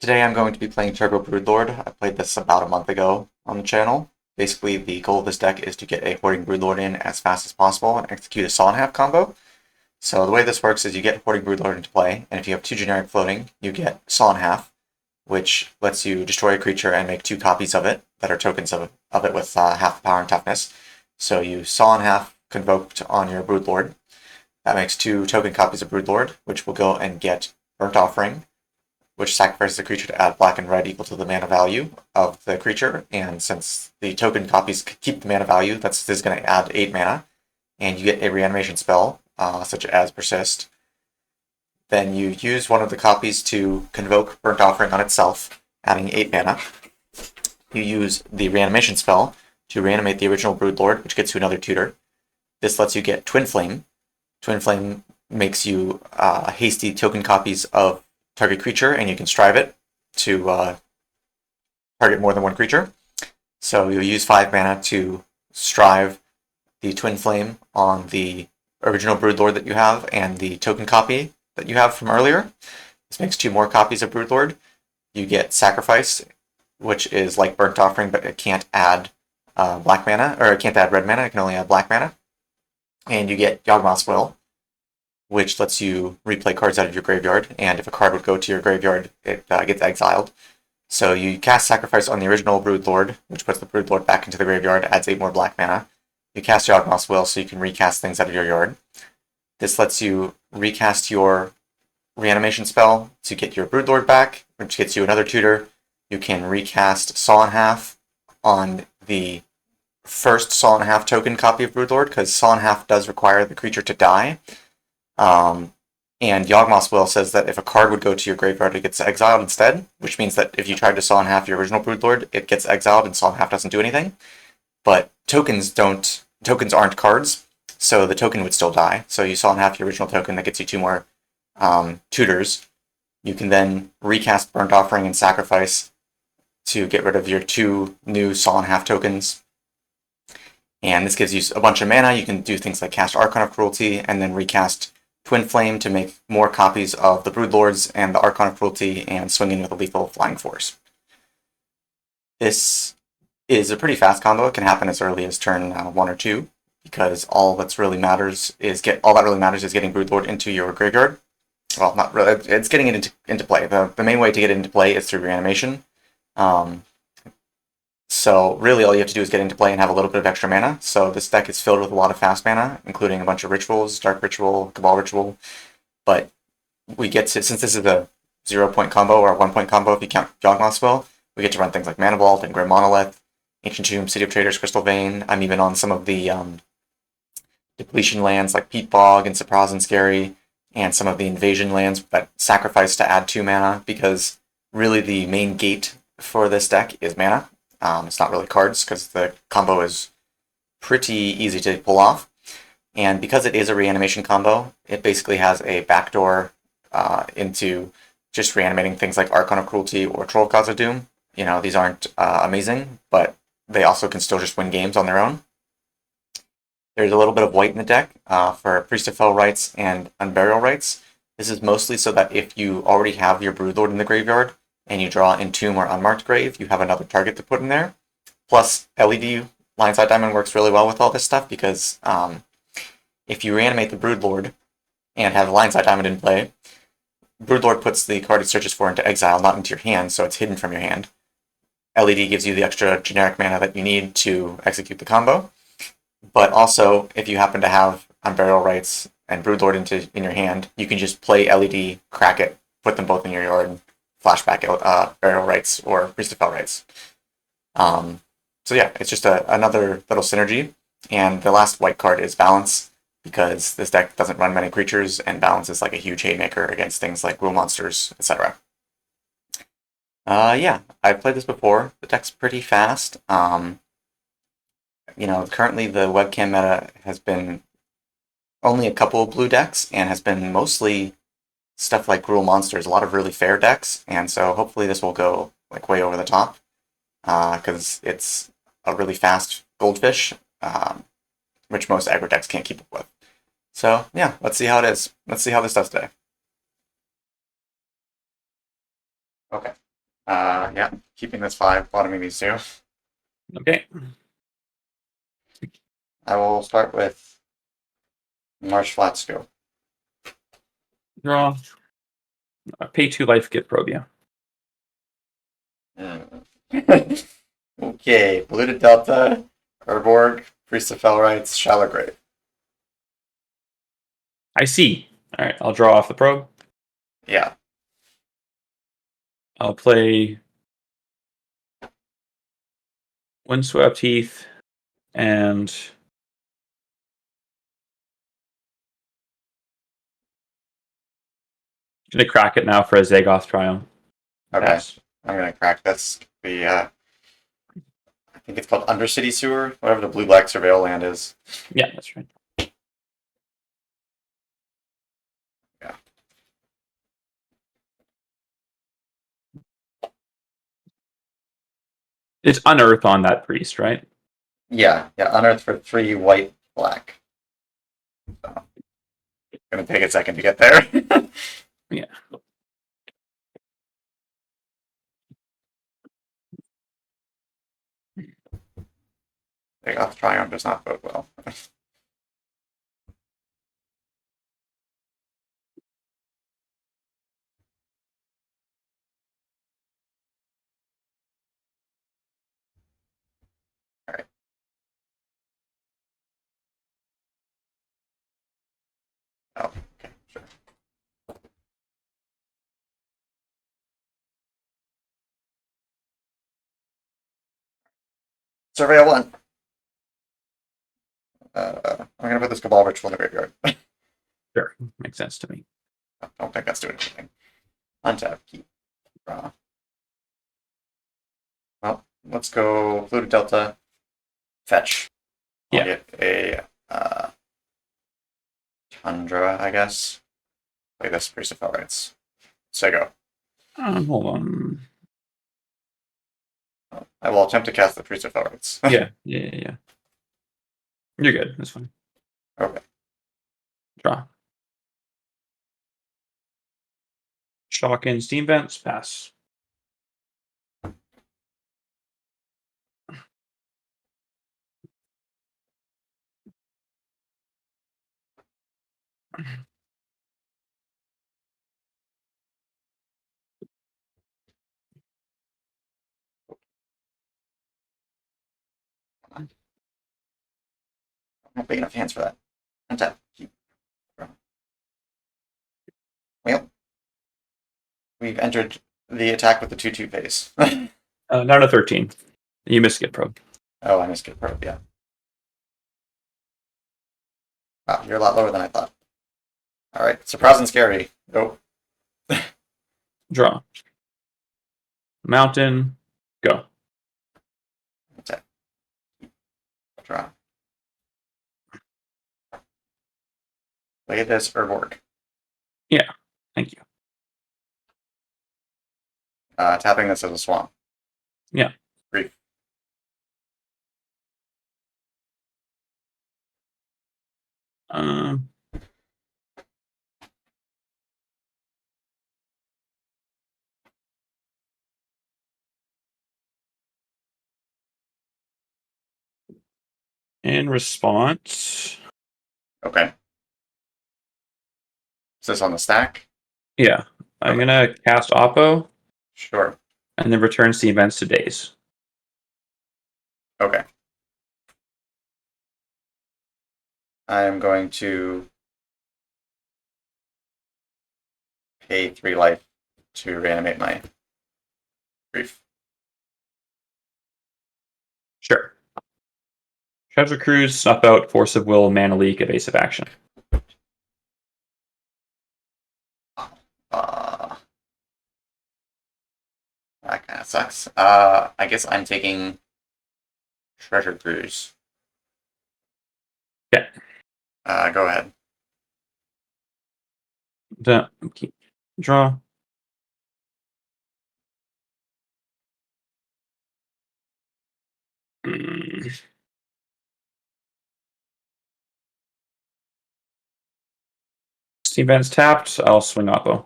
Today I'm going to be playing Turbo Broodlord. I played this about a month ago on the channel. Basically, the goal of this deck is to get a Hoarding Broodlord in as fast as possible and execute a Saw and Half combo. So the way this works is you get Hoarding Broodlord into play, and if you have two generic floating, you get Saw and Half, which lets you destroy a creature and make two copies of it that are tokens of it with half the power and toughness. So you Saw and Half convoked on your Broodlord. That makes two token copies of Broodlord, which will go and get Burnt Offering, which sacrifices the creature to add black and red equal to the mana value of the creature. And since the token copies keep the mana value, this is going to add 8 mana. And you get a reanimation spell, such as Persist. Then you use one of the copies to convoke Burnt Offering on itself, adding 8 mana. You use the reanimation spell to reanimate the original Broodlord, which gets you another tutor. This lets you get Twin Flame. Twin Flame makes you hasty token copies of target creature, and you can strive it to target more than one creature. So you'll use 5 mana to strive the Twin Flame on the original Broodlord that you have and the token copy that you have from earlier. This makes 2 more copies of Broodlord. You get Sacrifice, which is like Burnt Offering, but it can't add black mana, or it can't add red mana, it can only add black mana. And you get Yawgmoth's Will, which lets you replay cards out of your graveyard, and if a card would go to your graveyard, it gets exiled. So you cast Sacrifice on the original Broodlord, which puts the Broodlord back into the graveyard, adds 8 more black mana. You cast Yawgmoth's Will so you can recast things out of your yard. This lets you recast your reanimation spell to get your Broodlord back, which gets you another tutor. You can recast Saw and Half on the first Saw and Half token copy of Broodlord, because Saw and Half does require the creature to die. And Yawgmoth's Will says that if a card would go to your graveyard, it gets exiled instead, which means that if you tried to Saw and Half your original Broodlord, it gets exiled and Saw and Half doesn't do anything. But tokens aren't cards, so the token would still die. So you Saw and Half your original token, that gets you 2 more tutors. You can then recast Burnt Offering and Sacrifice to get rid of your 2 new Saw and Half tokens. And this gives you a bunch of mana. You can do things like cast Archon of Cruelty and then recast Twin Flame to make more copies of the Broodlords and the Archon of Cruelty and swing in with a lethal Flying Force. This is a pretty fast combo. It can happen as early as turn 1 or 2, because all that really matters is getting Broodlord into your graveyard. Well, not really. It's getting it into play. The main way to get it into play is through reanimation. So really all you have to do is get into play and have a little bit of extra mana. So this deck is filled with a lot of fast mana, including a bunch of rituals, Dark Ritual, Cabal Ritual. But we get to, since this is a 0-point combo or a 1-point combo if you count Yawgmoth's Will, we get to run things like Mana Vault and Grim Monolith, Ancient Tomb, City of Traders, Crystal Vein. I'm even on some of the depletion lands like Peat Bog and Surprise and Scary, and some of the invasion lands that sacrifice to add 2 mana, because really the main gate for this deck is mana. It's not really cards, because the combo is pretty easy to pull off. And because it is a reanimation combo, it basically has a backdoor into just reanimating things like Archon of Cruelty or Troll of Gods of Doom. You know, these aren't amazing, but they also can still just win games on their own. There's a little bit of white in the deck for Priest of Fell Rites and Unburial Rites. This is mostly so that if you already have your Broodlord in the graveyard, and you draw Entomb or Unmarked Grave, you have another target to put in there. Plus, LED Lionside Diamond works really well with all this stuff, because if you reanimate the Broodlord and have Lionside Diamond in play, Broodlord puts the card it searches for into exile, not into your hand, so it's hidden from your hand. LED gives you the extra generic mana that you need to execute the combo. But also, if you happen to have Unburial Rites and Broodlord in your hand, you can just play LED, crack it, put them both in your yard, flashback Burial Rites or Priest of Fell Rites. So yeah, it's just another little synergy. And the last white card is Balance, because this deck doesn't run many creatures, and Balance is like a huge haymaker against things like Rule Monsters, etc. Yeah, I've played this before. The deck's pretty fast. You know, currently the Webcam meta has been only a couple of blue decks, and has been mostly stuff like Rule Monsters, a lot of really fair decks, and so hopefully this will go like way over the top, because it's a really fast goldfish, which most aggro decks can't keep up with. So yeah, let's see how it is. Let's see how this does today. Okay, Yeah, keeping this 5, bottoming these 2. Okay. I will start with Marsh Flats go. Draw. Pay 2 life, get Probia. Okay, Polluted Delta, Urborg, Priest of Felrites, Shallow Grave. I see. All right, I'll draw off the probe. Yeah. I'll play Windswept Heath and gonna crack it now for a Zagoth Triumph. Okay. Pass. I'm gonna crack this. I think it's called Undercity Sewer, whatever the blue-black surveil land is. Yeah, that's right. Yeah. It's unearth on that priest, right? Yeah, unearth for 3 white, black. So, gonna take a second to get there. Yeah. Zagoth Triumph does not bode well. Alright. Oh, okay, sure. Surveil 1. I'm gonna put this Cabal Ritual in the graveyard. Sure. Makes sense to me. I don't think that's doing anything. Untap, keep, draw. Well, let's go Polluted Delta, fetch. I'll get a Tundra, I guess. Play this Priest of Felrites. Sego. Hold on. I will attempt to cast the Priest of Felrites. Yeah. You're good. That's fine. Okay. Draw. Shock in Steam Vents, pass. I'm not big enough hands for that. Untap, keep, draw. Well, we've entered the attack with the 2/2 phase. Not a 13. You missed Get Probe. Oh, I missed Get Probe, yeah. Wow, you're a lot lower than I thought. Alright, surprise and scary. Go. Draw. Mountain, go. Attack. Draw. Look at this, Urborg. Yeah, thank you. Tapping this as a swamp. Yeah. Grief. In response, Okay. Is this on the stack? yeah, I'm Okay. gonna cast Oppo Sure. and then return the events to days. Okay. I am going to pay 3 life to reanimate my grief. Sure. Treasure Cruise, Snuff Out, Force of Will, Mana Leak, Evasive Action. That kind of sucks. I guess I'm taking Treasure Cruise. Yeah. Go ahead. Draw. Steam Vents tapped. I'll swing Oppo.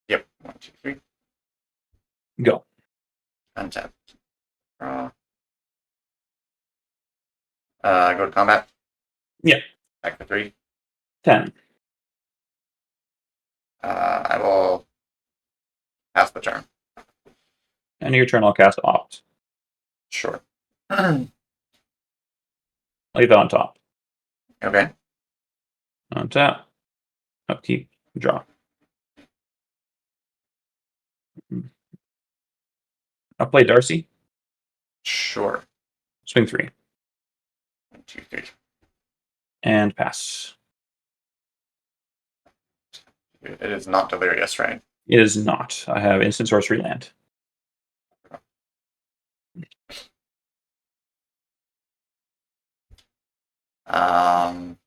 Yep. 1, 2, 3. Go. Untap. Draw. Go to combat. Yeah. Back for 3. 10. I will pass the turn. End of your turn, I'll cast Opt. Sure. Leave that on top. Okay. Untap. Upkeep. Draw. I'll play Darcy. Sure. Swing 3. 1, 2, 3. And pass. It is not delirious, right? It is not. I have instant sorcery land. Um,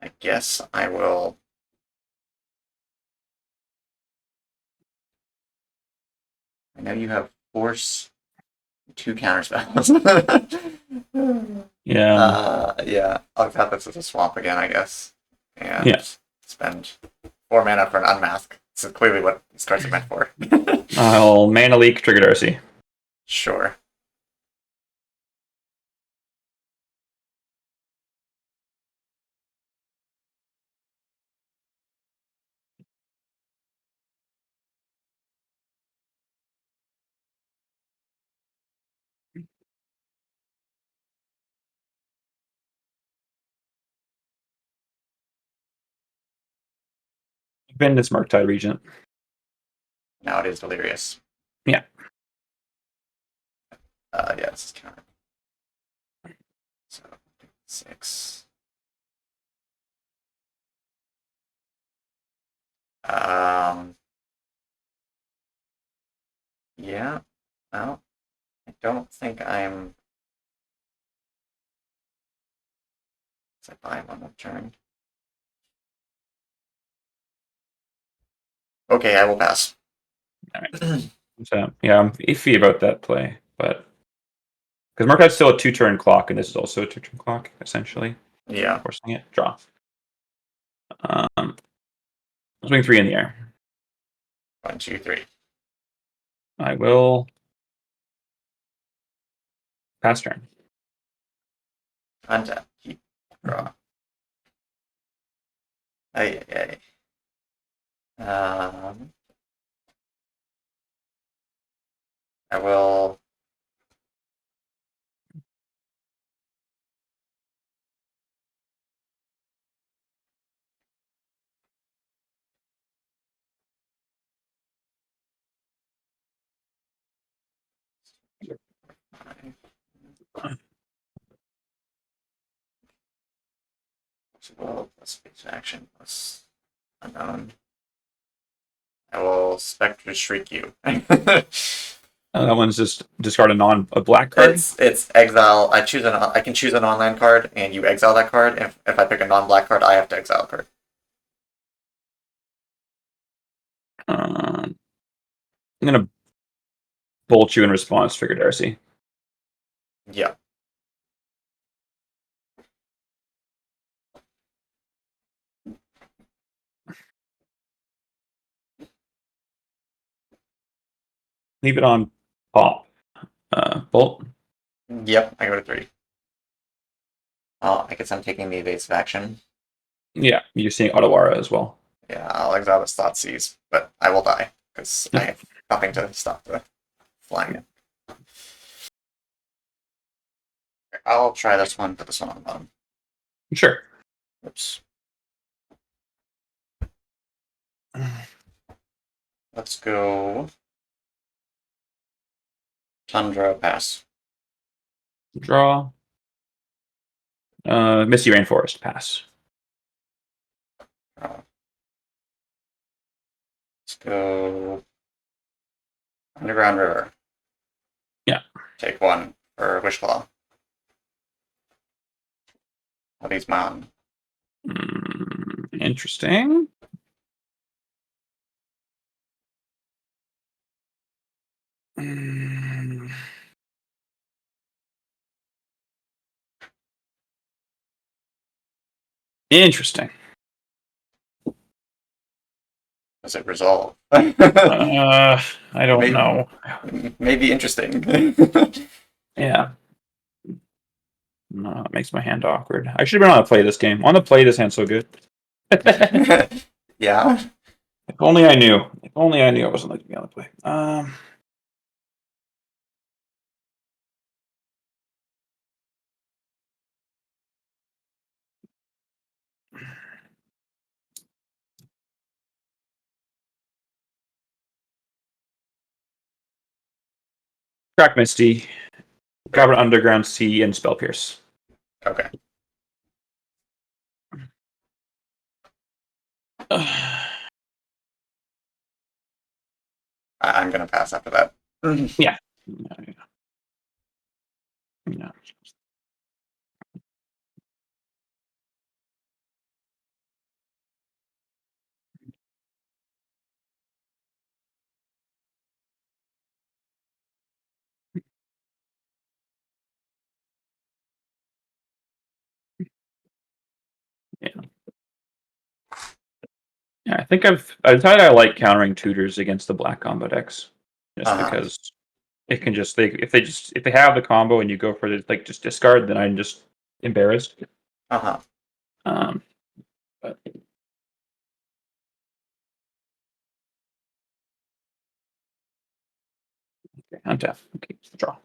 I guess I will. I know you have force, 2 counter spells. Yeah. Yeah. I'll have this as a swamp again, I guess, and Yeah. spend 4 mana for an unmask. This is clearly what these cards are meant for. I'll mana leak, trigger Darcy. Sure. Been this Murktide Regent. Now it is delirious. Yeah. Yeah, this is counter. So 6. Yeah. Well, I don't think I'm. I buy him on the turn. Okay, I will pass. All right. So, yeah, I'm iffy about that play, but because Murktide's still a 2-turn clock, and this is also a 2-turn clock, essentially. Yeah. Forcing it. Draw. Swing 3 in the air. 1, 2, 3. I will pass turn. Untap. Keep. Draw. Ay. I will. Well, plus speech action plus unknown. I will Spectre Shriek you. That one's just discard a black card. It's exile. I can choose a non-land card, and you exile that card. If I pick a non-black card, I have to exile a card. I'm gonna bolt you in response, trigger Darcy. Yeah. Leave it on pop. Bolt. Yep. I go to 3. Oh, I guess I'm taking the evasive action. Yeah, you're seeing Otawara as well. Yeah, I'll exile the Thoughtseize, but I will die because I have nothing to stop the flying. I'll try this one. Put this one on the bottom. Sure. Oops. Let's go. Tundra pass. Draw. Misty Rainforest pass. Let's go. Underground River. Yeah. Take 1 for Wishclaw. What is mine? Interesting. Interesting. Does it resolve? I don't know. Maybe interesting. Yeah. No, it makes my hand awkward. I should have been on to play this game. I want to play this hand so good. Yeah. If only I knew. If only I knew I wasn't like to be on the play. Crack Misty, grab an Underground Sea, and Spell Pierce. Okay. I'm gonna pass after that. Yeah. Yeah. Yeah, I think I've decided I like countering tutors against the black combo decks, just because it can just if they have the combo and you go for the just discard, then I'm just embarrassed. But okay, untap. Okay, draw.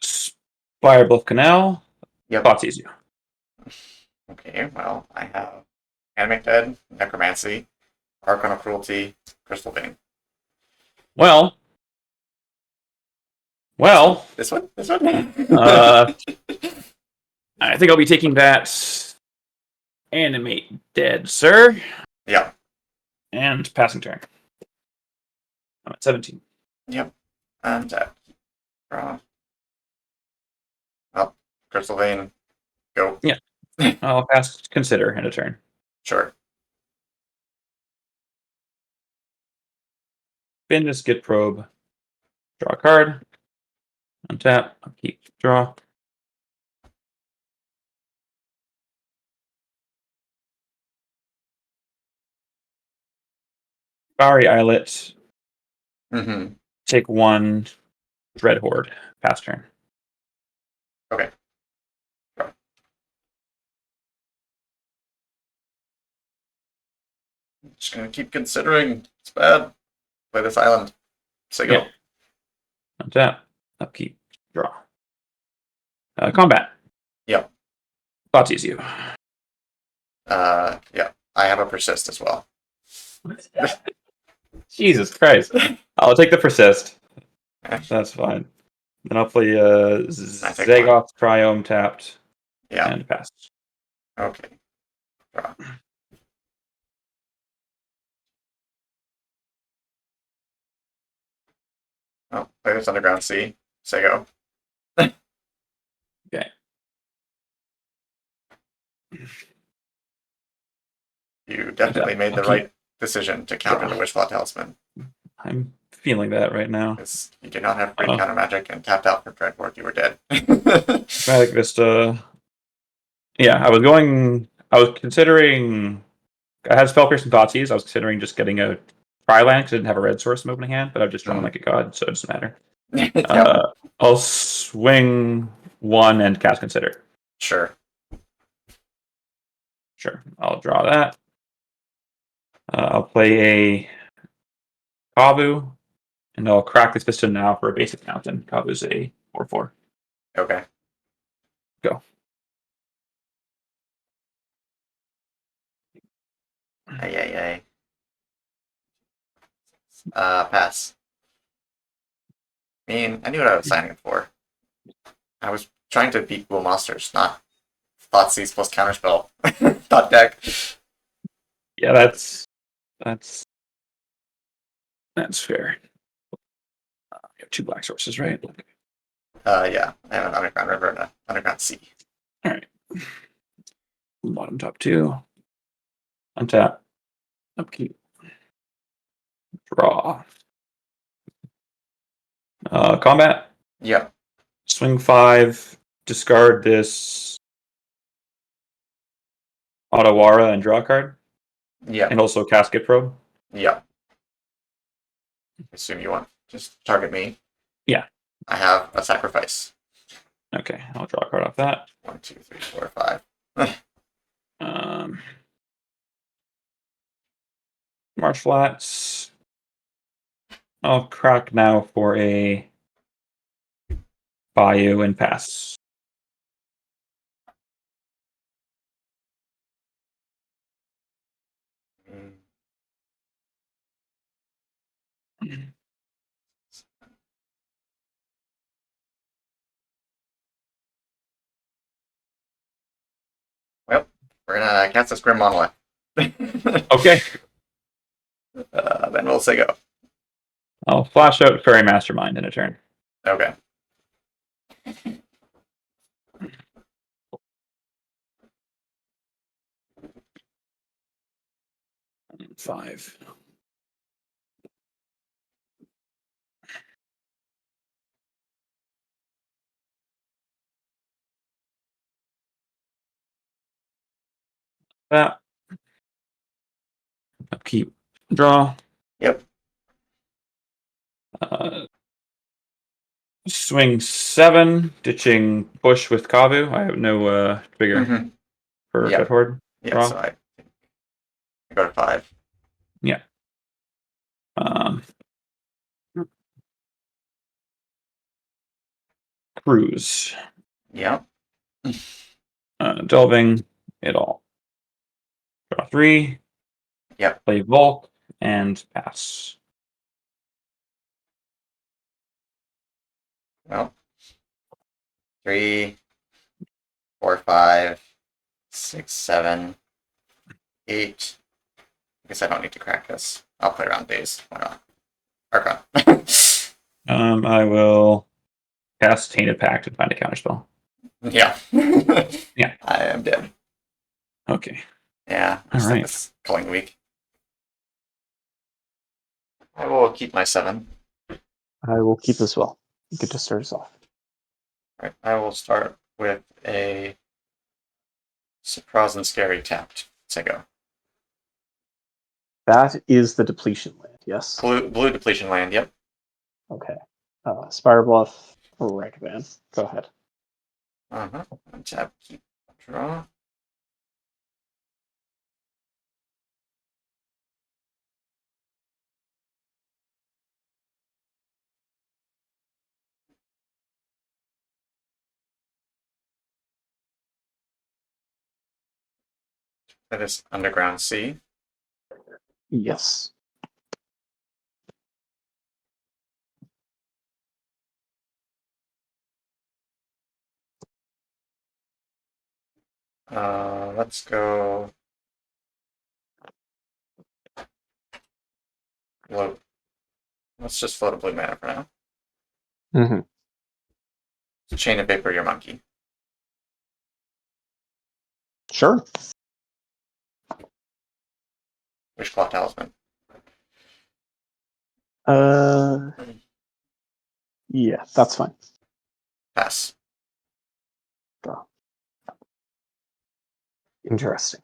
Spire Bluff Canal. yep. Thoughts easier. Okay, well, I have Animate Dead, Necromancy, Archon of Cruelty, Crystal Vein. Well. This one? I think I'll be taking that Animate Dead, sir. Yeah. And passing turn. I'm at 17. Yep. And draw. Well, Crystal Vein. Go. Yeah. I'll pass consider in a turn. Sure. Spin this Git Probe. Draw a card. Untap. I'll keep draw. Bowery Islet. Take one. Dread Horde. Pass turn. Okay. Draw. Just gonna keep considering. It's bad. Play this island. So go. Yeah. Untap. Upkeep. Draw. Combat. Yep. Thoughts easier. Yeah. I have a persist as well. Jesus Christ. I'll take the persist. That's fine. Then I'll play Zagoth Triome tapped. Yeah. And pass. Okay. Draw. Oh, play this Underground Sea. Say go. Okay. You definitely made the right decision to counter the Wishfall Talisman. I'm feeling that right now. Because you did not have great counter magic and tapped out for Dread Horde, you were dead. Magic Vista. Yeah, I was considering. I had Spell Pierce and Thoughtseize. I was considering just getting a Tri-land because I didn't have a red source in my opening hand, but I've just drawn like a god, so it doesn't matter. I'll swing one and cast Consider. Sure. I'll draw that. I'll play a Kavu, and I'll crack this piston now for a basic mountain. Kavu's a 4/4. Okay. Go. Ay. Pass. I mean, I knew what I was signing up for. I was trying to beat Cool Monsters, not Thoughtseize plus Counterspell. Thought deck. Yeah, that's fair. You have two black sources, right? Yeah. I have an Underground River and an Underground Sea. All right. Bottom top two. Untap. Upkeep. Draw. Combat. Yep. Swing 5. Discard this Otawara and draw a card, Yeah. and also Casket Probe. Yeah. Assume you want just target me. Yeah. I have a sacrifice. Okay, I'll draw a card off that. 1, 2, 3, 4, 5. Marsh Flats. I'll crack now for a Bayou and pass. Well, we're gonna cast this Grim Monolith. Okay. Then we'll say go. I'll flash out Fairy Mastermind in a turn. Okay. Five. That. Keep draw. Yep. Swing 7, ditching push with Kavu. I have no trigger for Yep. Red Horde. Yeah, Draw. so I go to 5. Yeah. Cruise. Yep. Delving it all. Draw 3. Yep. Play Volk and pass. Well, 3, 4, 5, 6, 7, 8. I guess I don't need to crack this. I'll play around days. Why not? Archon. I will cast Tainted Pact and find a counterspell. Yeah. Yeah. I am dead. Okay. Yeah. All right. This culling week. I will keep my 7. I will keep as well. You get to start us off. All right. I will start with a surprise and scary tapped. Say go. That is the depletion land, yes? Blue depletion land. Yep. Okay. Spire Bluff, Ragavan. Go ahead. Tap, keep, draw. That is Underground Sea. Yes. Let's go. Float. Let's just float a blue mana for now. Mm-hmm. So Chain of Vapor, your monkey. Sure. Wishclaw Talisman. Yeah, that's fine. Pass. Draw. Interesting.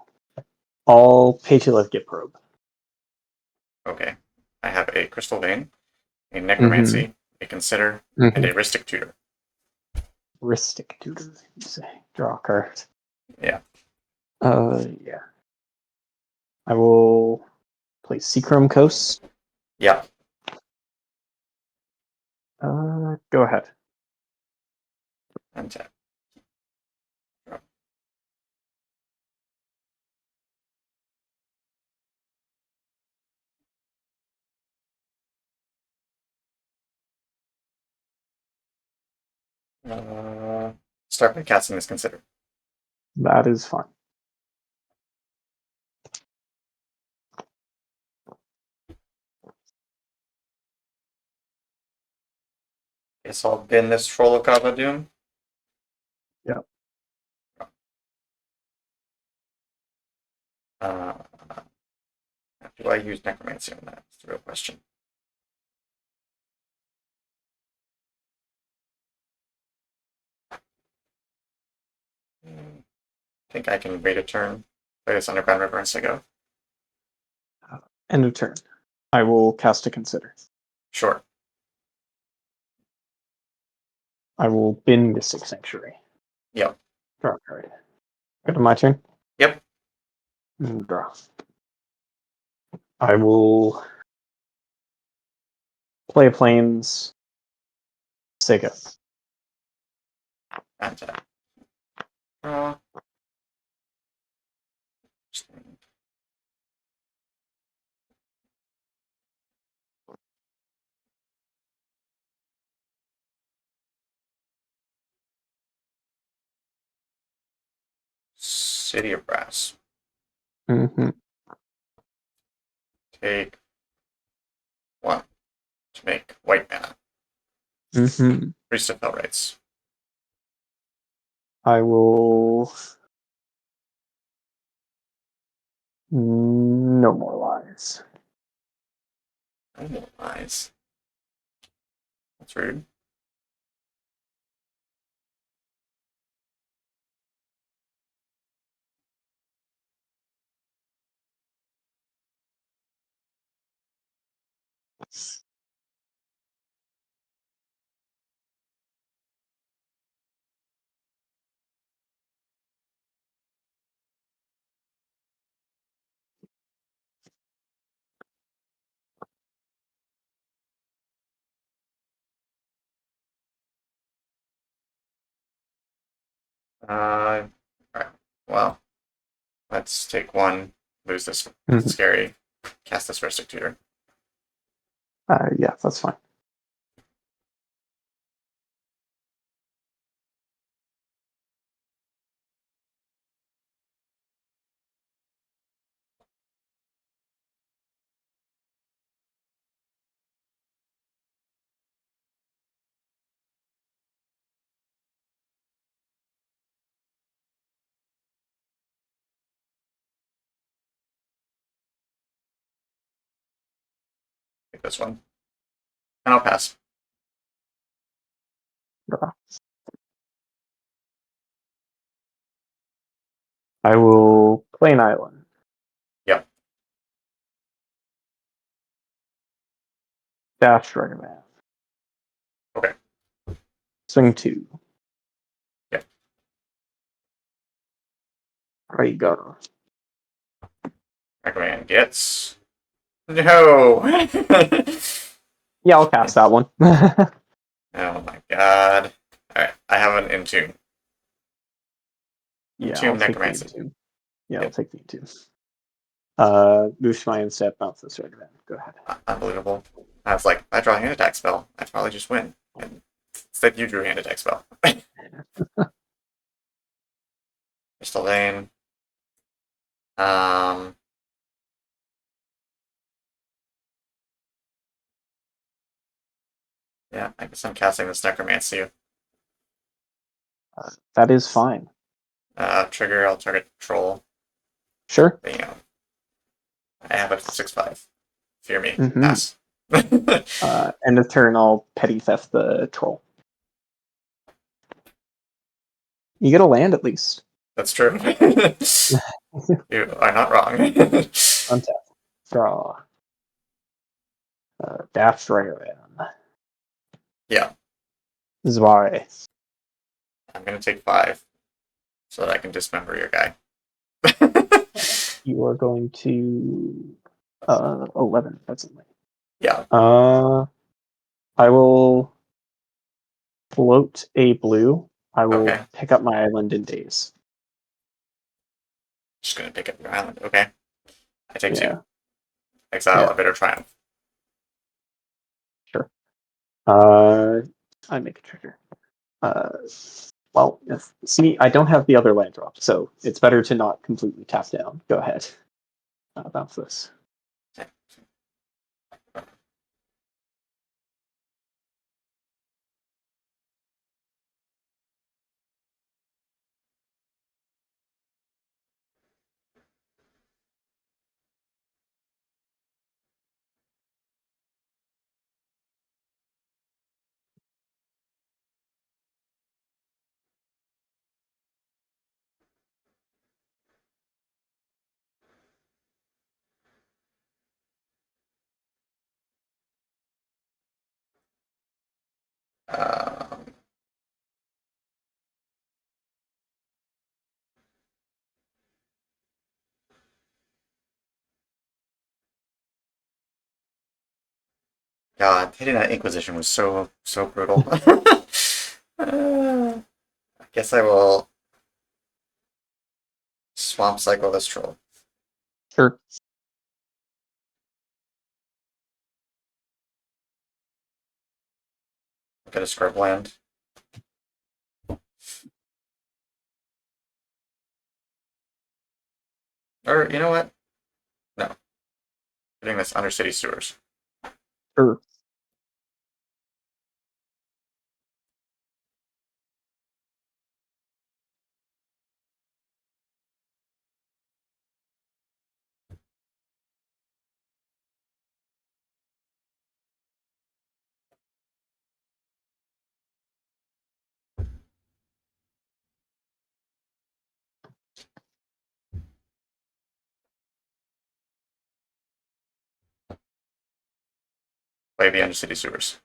I'll pay to live get probe. Okay. I have a Crystal Vein, a Necromancy, a Consider, and a Rhystic Tutor. Rhystic Tutor, you say. Draw a card. Yeah. Yeah. I will play Seachrome Coast. Yeah. Go ahead. And tap. Start by casting this Consider. That is fine. Guess I'll bin this Troll of Kava Doom. Yep. Do I use Necromancy on that? That's the real question. I think I can wait a turn. Play this Underground River as I go. End of turn. I will cast a consider. Sure. I will bin Mystic Sanctuary. Yep. Draw a card. Go to my turn. Yep. Draw. I will play Plains. Sega. And draw. City of Brass. Mm-hmm. Take 1 to make white mana. Mm-hmm. Priest of Fell Rights. I will. No more lies. Oh, no eyes. That's rude. Alright. Well, let's take 1, lose this scary, cast this Rustic Tutor. Yeah, that's fine. Take this one. And I'll pass. Draw. I will play an island. Yep. Dash Dragonman. Okay. Swing 2. Yep. Rhaegar. Recommend gets. No! Yeah, I'll cast that one. Oh my god. Alright, I have an Entomb. Yeah, Entomb I'll take the Necromancy. Entomb. Yeah, Yep. I'll take the Entomb. Boost my instead, bounce this Dragonman. Go ahead. Unbelievable. I was like, if I draw a hand attack spell, I'd probably just win. And instead, you drew a hand attack spell. Crystal Vein. Yeah, I guess I'm casting this Necromancy. That is fine. Trigger, I'll target Troll. Sure. Bam. I have a 6/5. Fear me. Mhm. Pass. End of turn, I'll petty theft the troll. You get a land at least. That's true. You are not wrong. Untap. Draw. Dash Dragonman. Yeah, Zwei. I'm going to take 5 so that I can dismember your guy. You are going to 11 presently. Yeah. I will float a blue. I will Okay. pick up my island in days. Just going to pick up your island. Okay. I take Yeah. 2. Exile Yeah. a Bitter Triumph. Sure. I make a trigger. Well, see, I don't have the other land drop, so it's better to not completely tap down. Go ahead. Bounce this. Um, God, hitting that Inquisition was so brutal. I guess I will swamp cycle this troll. Sure. Get a scrub land. Or, you know what? No. Getting this Undercity Sewers. Sure. Play the Undercity Sewers.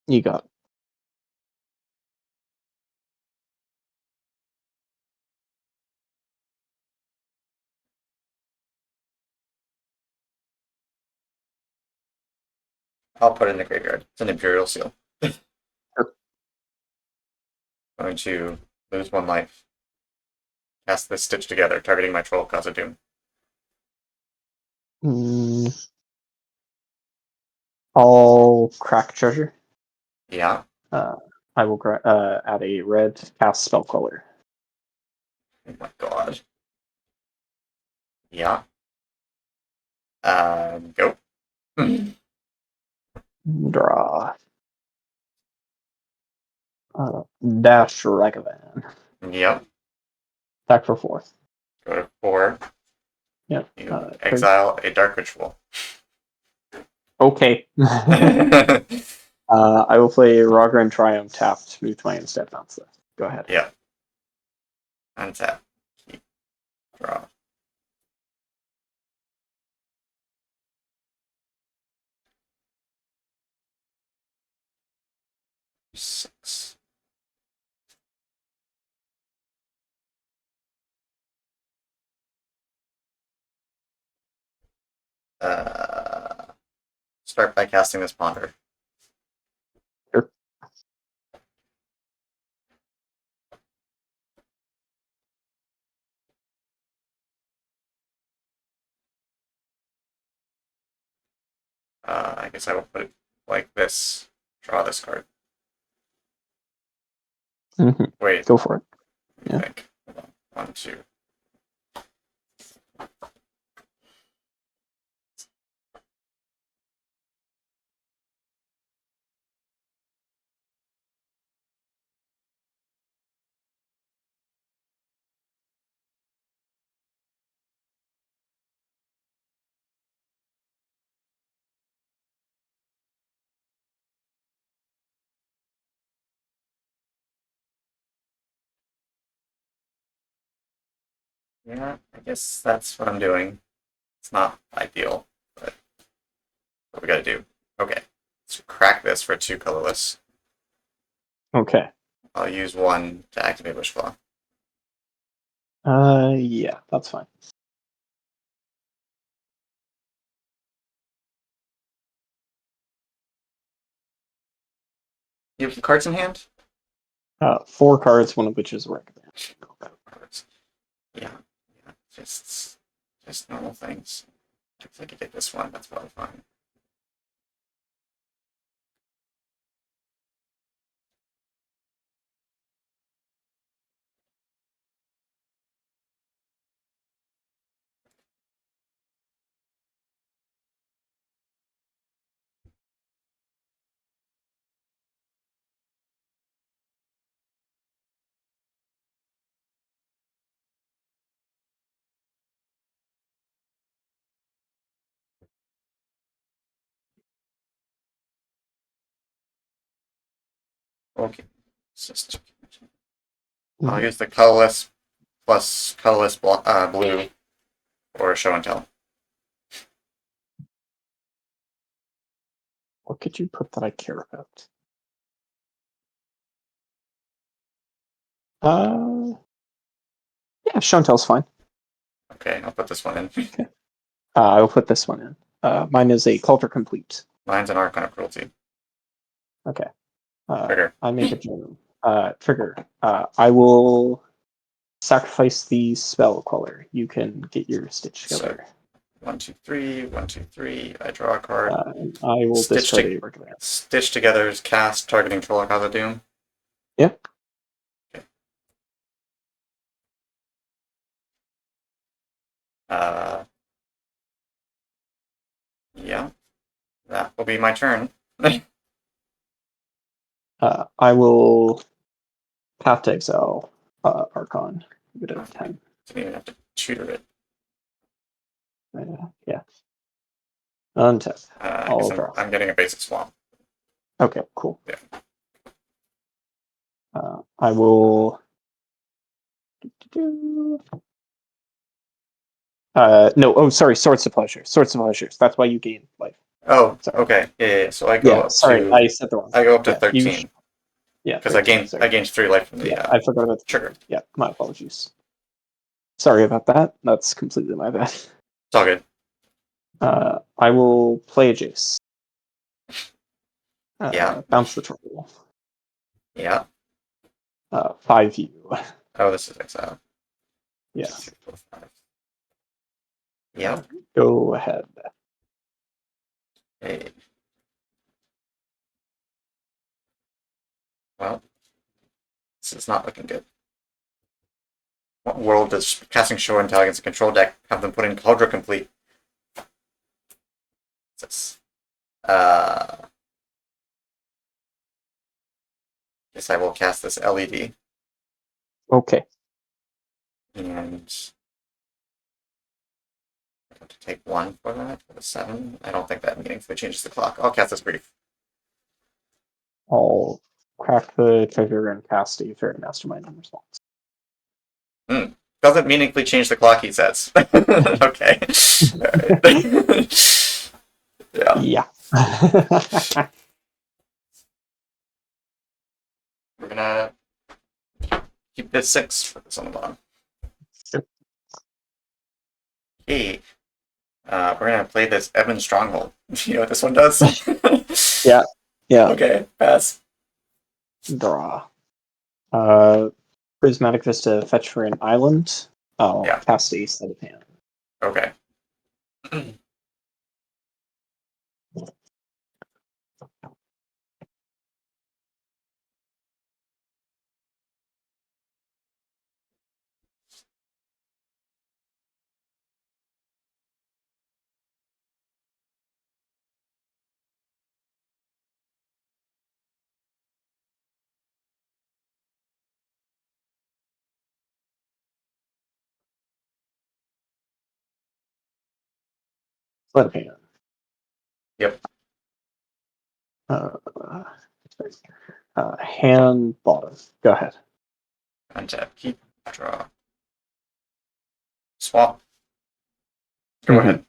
You got it. I'll put it in the graveyard. It's an Imperial Seal. Sure. Going to lose 1 life. Cast this Stitch Together, targeting my troll, cause a doom. I'll crack treasure. Yeah. I will add a red cast spell color. Oh my god. Yeah. Go. Draw. Dash Ragavan. Yep. Attack for 4. Go to 4. Yep. You exile a Dark Ritual. Okay. I will play Rogran Triumph tapped, move to my instead bounce. Go ahead. Yeah. Untap. Keep. Draw. Six. Start by casting this Ponder. Sure. I guess I will put it like this. Draw this card. Mm-hmm. Wait. Go for it. Let me think. Hold on. 1, 2. Yeah, I guess that's what I'm doing. It's not ideal, but what we gotta do. Okay, let's crack this for 2 colorless. Okay. I'll use 1 to activate Wishclaw. Yeah, that's fine. You have cards in hand? 4 cards, one of which is Ragavan. Cards. Yeah, just normal things. If I could get this one, that's probably fine. Okay, I'll use the colorless plus colorless blue or show and tell. What could you put that I care about? Yeah, show and tell's fine. Okay, I'll put this one in. I'll put this one in. Mine is a culture complete. Mine's an Archon of Cruelty. Okay. Trigger. I make a journal. Trigger. I will sacrifice the spell queller. You can get your stitch together. 1, 2, 3. 1, 2, 3. I draw a card. And I will discard a regular. Stitch together is cast targeting Troll Cause of Doom. Yeah. Okay. Yeah. That will be my turn. I will Path to Exile Archon. Give it a 10. Didn't even have to tutor it. Yeah. Untap. I'll draw. I'm getting a basic swamp. Okay, cool. Yeah. I will. No. Oh, sorry. Swords of Pleasure. Swords of Pleasures. That's why you gain life. Oh, Sorry. okay. Yeah. So I go up sorry, to. I said the wrong. I go up to Yeah, 13. Yeah. Because I gained 3 life from the. Yeah, I forgot about the trigger. Yeah, my apologies. Sorry about that. That's completely my bad. It's all good. I will play a Jace. Yeah. Bounce the troll. Yeah. 5U. Oh, this is exile. Yeah. 2, 4, 5. Yeah. Go ahead. Hey. Well, this is not looking good. What world does casting Show and Tell against a control deck have them put in Cauldron Complete? What's this? Guess I will cast this LED. Okay. And I have to take 1 for that, for the 7. I don't think that meaningfully changes the clock. I'll cast this Grief. I'll crack the treasure and cast a Fairy Mastermind in response. Doesn't meaningfully change the clock, he says. Okay. Yeah. Yeah. We're gonna keep this 6 for this on the bottom. Okay. We're gonna play this Ebon Stronghold. You know what this one does? Yeah. Okay, pass. Draw. Prismatic Vista, fetch for an island. I'll cast a Sleight of Hand. Okay. Sleight of Hand. Yep. Hand bottom. Go ahead. Untap. Keep. Draw. Swap. Go ahead.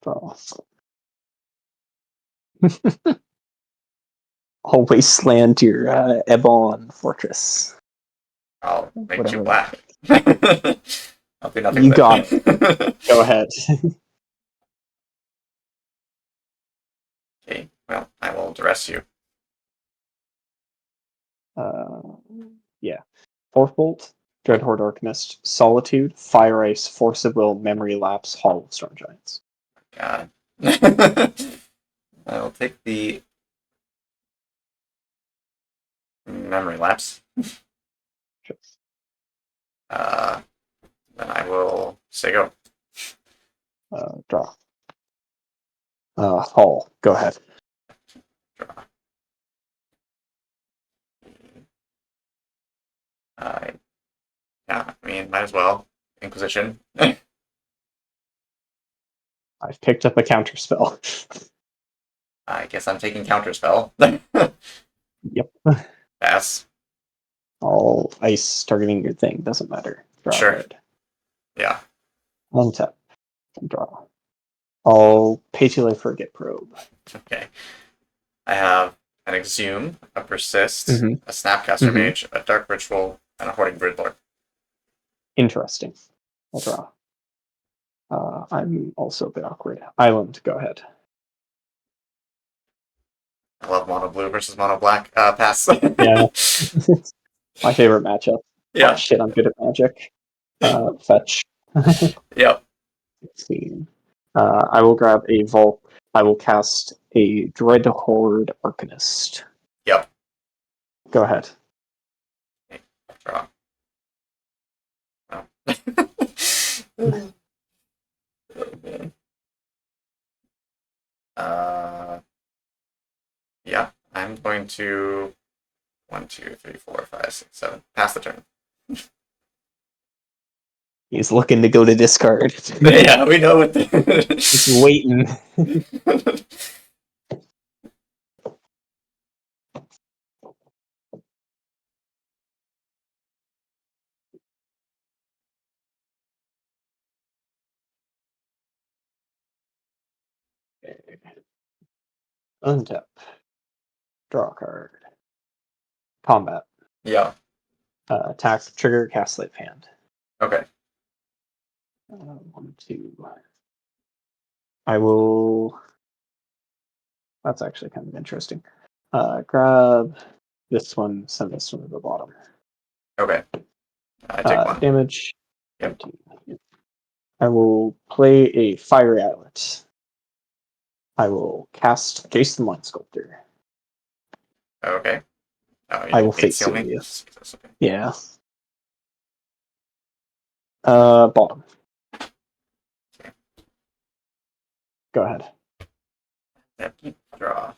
Draw. I'll wasteland your Ebon Fortress. I'll make Whatever. you black. I'll do nothing. You with got it. Go ahead. Okay. Well, I will duress you. Yeah. Forkbolt, Dreadhorde Arcanist, Solitude, Fire Ice, Force of Will, Memory Lapse, Hall of Storm Giants. God. I'll take the memory lapse. Sure. Then I will say go. Draw. Hall, go ahead. Draw. Yeah, I mean, might as well. Inquisition. I've picked up a counter spell. I guess I'm taking counterspell. Yep. Pass. All ice targeting your thing, doesn't matter. Draw Sure. card. Yeah. Untap. Draw. I'll pay 2 life for a Get Probe. Okay. I have an Exhume, a Persist, Mhm. a Snapcaster Mhm. Mage, a Dark Ritual, and a Hoarding Broodlord. Interesting. I'll draw. I'm also a bit awkward. Island, go ahead. I love mono blue versus mono black. Pass. Yeah. My favorite matchup. Yeah. Oh shit, I'm good at Magic. Fetch. Yep. 16. I will grab a Volk. I will cast a Dread Horde Arcanist. Yep. Go ahead. Draw. Oh. Yeah, I'm going to 1, 2, 3, 4, 5, 6, 7. Pass the turn. He's looking to go to discard. Yeah, we know what Just waiting. Untap. Draw a card. Combat. Yeah. Attack. Trigger. Cast Slave Hand. Okay. 1, 2. I will. That's actually kind of interesting. Grab this one. Send this one to the bottom. Okay. I take one. Damage. Yep. 19. I will play a Fiery Islet. I will cast Jason Mind Sculptor. Okay. Oh, I will hate Fate seal Seal me? you. Okay. Yeah. Bottom. Go ahead. Yep. Draw.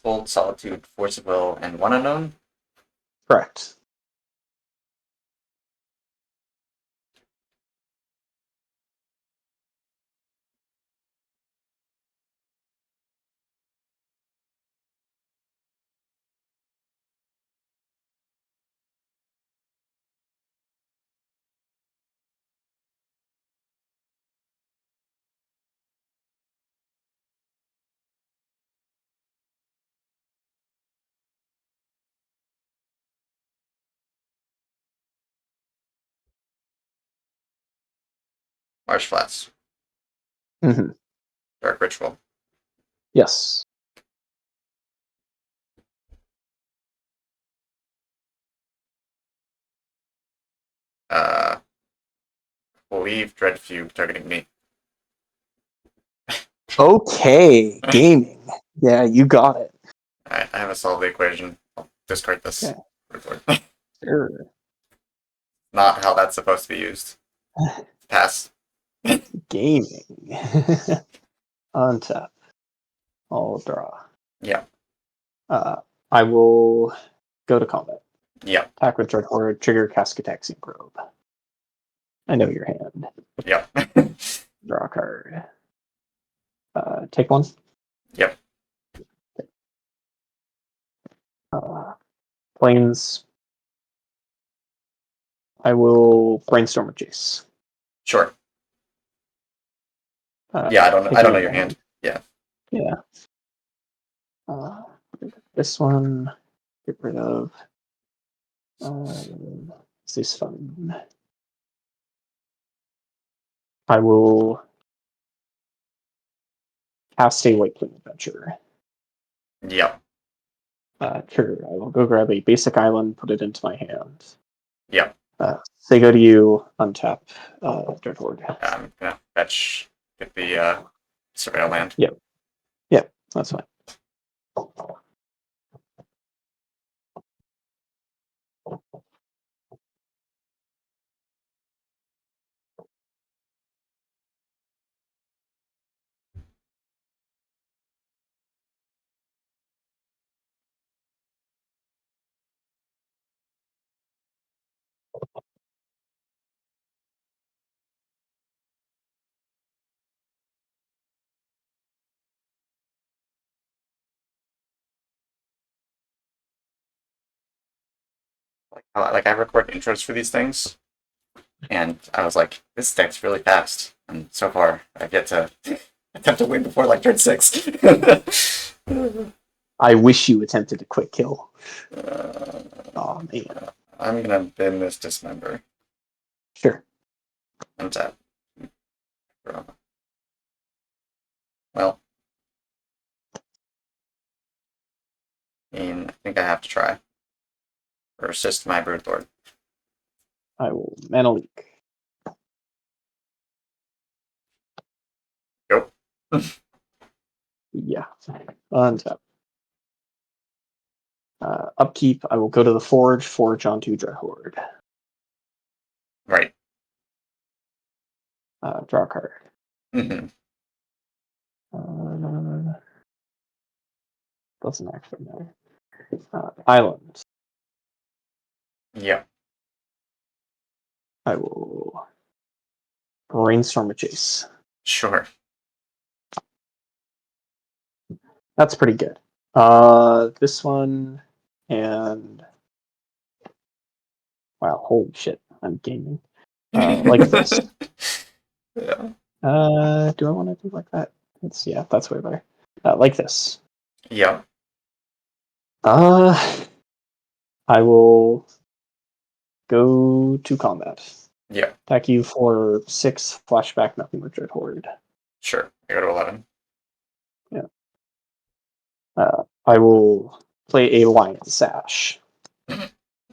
Fold, Solitude, Force of Will, and One Unknown. Correct. Marsh Flats. Mm-hmm. Dark Ritual. Yes. Believe Dread Fugue targeting me. Okay. Gaming. Yeah, you got it. I haven't solved the equation. I'll discard this. Yeah. Report. Sure. Not how that's supposed to be used. Pass. Gaming. Untap. I'll draw. Yeah. I will go to combat. Yeah. Attack with Dread Horde. Trigger Cascataxian Probe. I know your hand. Yeah. Draw a card. Take one. Yep. Planes. I will brainstorm with Jace. Sure. Yeah, I don't know your hand. Yeah. Yeah. This one. Get rid of. This is fun. I will cast a White Plume Adventure. Yep. Trigger. I will go grab a basic island, put it into my hand. Yep. Say go to you, untap Dread Horde. I'm gonna fetch, get the surveil land. Yep. Yep, that's fine. I record intros for these things, and I was like, this deck's really fast. And so far, I've yet to attempt to win before like turn 6. I wish you attempted a quick kill. uh, Oh man. I'm gonna bin this dismember. Sure. Untap. Well, I think I have to try. Or assist my Broodlord. I will mana leak. Go. Yeah. Untap. Upkeep, I will go to the forge onto Dreadhorde. Right. Draw a card. Mm-hmm. Doesn't actually matter. Island. Yeah. I will brainstorm a chase. Sure. That's pretty good. This one and wow, holy shit, I'm gaming. Like this. Yeah. Do I want to do like that? That's way better. Like this. Yeah. I will go to combat. Yeah. Attack you for 6, flashback, nothing with Dreadhorde. Sure. I go to 11. I will play a Lion Sash.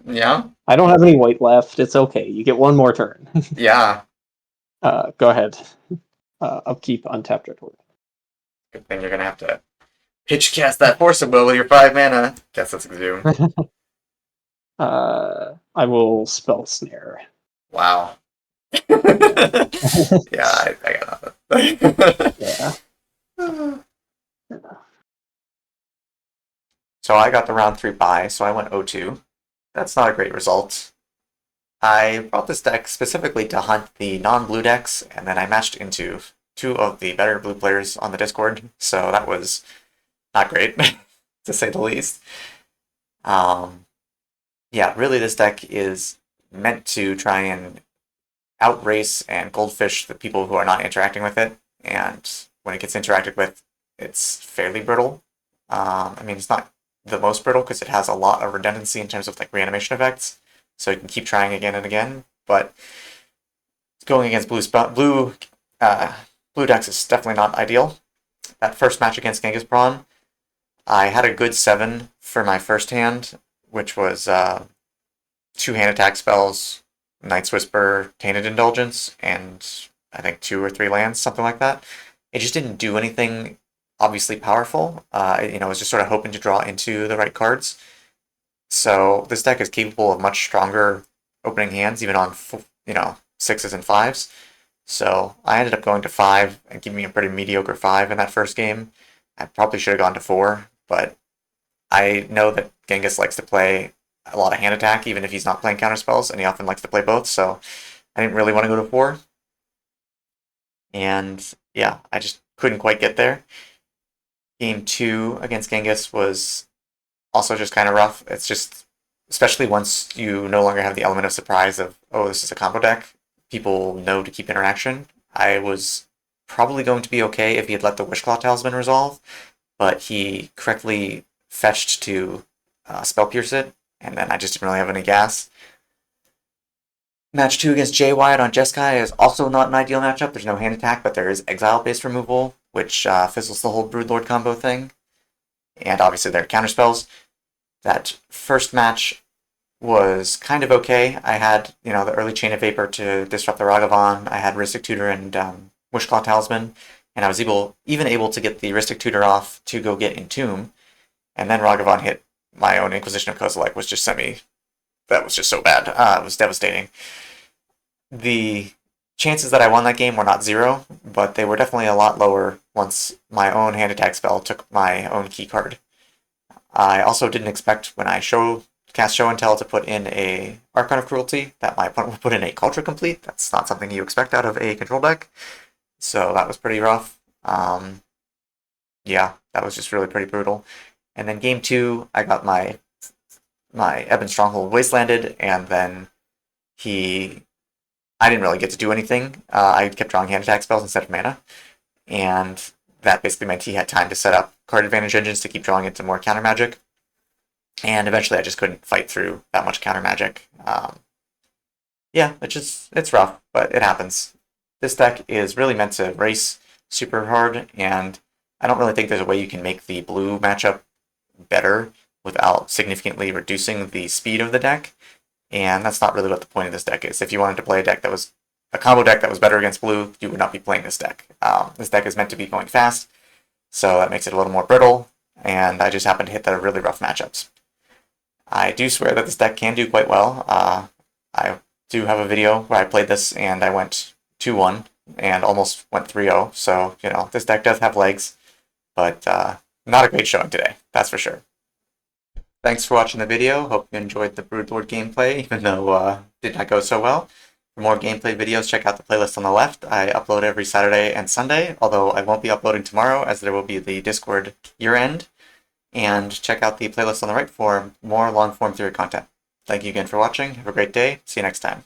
Yeah. I don't have any white left. It's okay. You get one more turn. Yeah. Go ahead. Upkeep, untap Dreadhorde. Good thing you're gonna have to pitch cast that Force of Will with your 5 mana. Guess that's Exhume. I will spell Snare. Wow. Yeah, I got nothing. Yeah. So I got the round 3 bye, so I went 0-2. That's not a great result. I brought this deck specifically to hunt the non-blue decks, and then I matched into 2 of the better blue players on the Discord, so that was not great, to say the least. Yeah, really this deck is meant to try and outrace and goldfish the people who are not interacting with it, and when it gets interacted with, it's fairly brittle. I mean, it's not the most brittle because it has a lot of redundancy in terms of like reanimation effects, so you can keep trying again and again. But going against blue decks is definitely not ideal. That first match against Genghis Brawn, I had a good 7 for my first hand, which was 2 hand attack spells, Night's Whisper, Tainted Indulgence, and I think 2 or 3 lands, something like that. It just didn't do anything obviously powerful. I was just sort of hoping to draw into the right cards. So this deck is capable of much stronger opening hands, even on 6s and 5s. So I ended up going to 5 and giving me a pretty mediocre 5 in that first game. I probably should have gone to 4, but I know that Genghis likes to play a lot of hand attack, even if he's not playing counter spells, and he often likes to play both, so I didn't really want to go to 4. And yeah, I just couldn't quite get there. Game 2 against Genghis was also just kind of rough. It's just, especially once you no longer have the element of surprise of, oh, this is a combo deck, people know to keep interaction. I was probably going to be okay if he had let the Wishclaw Talisman resolve, but he correctly fetched to Spell Pierce it, and then I just didn't really have any gas. Match 2 against Jay Wyatt on Jeskai is also not an ideal matchup. There's no hand attack, but there is exile-based removal, which fizzles the whole Broodlord combo thing. And obviously there are counterspells. That first match was kind of okay. I had, the early Chain of Vapor to disrupt the Ragavan. I had Rhystic Tutor and Wishclaw Talisman, and I was even able to get the Rhystic Tutor off to go get Entomb, and then Ragavan hit my own Inquisition of Kozilek, was just that was just so bad. It was devastating. The chances that I won that game were not 0, but they were definitely a lot lower once my own hand attack spell took my own key card. I also didn't expect when I cast Show and Tell to put in a Archon of Cruelty that my opponent would put in a Culture Complete. That's not something you expect out of a control deck, so that was pretty rough. Yeah, that was just really pretty brutal. And then game 2, I got my my Ebon Stronghold wastelanded, and then I didn't really get to do anything. I kept drawing hand attack spells instead of mana, and that basically meant he had time to set up card advantage engines to keep drawing into more counter magic. And eventually I just couldn't fight through that much counter magic. Yeah, it's rough, but it happens. This deck is really meant to race super hard, and I don't really think there's a way you can make the blue matchup better without significantly reducing the speed of the deck, and that's not really what the point of this deck is. If you wanted to play a deck that was a combo deck that was better against blue, you would not be playing this deck. This deck is meant to be going fast, so that makes it a little more brittle, and I just happen to hit the really rough matchups. I do swear that this deck can do quite well. I do have a video where I played this and I went 2-1 and almost went 3-0, so, you know, this deck does have legs, but not a great showing today, that's for sure. Thanks for watching the video. Hope you enjoyed the Broodlord gameplay, even though did not go so well. For more gameplay videos, check out the playlist on the left. I upload every Saturday and Sunday, although I won't be uploading tomorrow as there will be the Discord year-end. And check out the playlist on the right for more long-form theory content. Thank you again for watching. Have a great day. See you next time.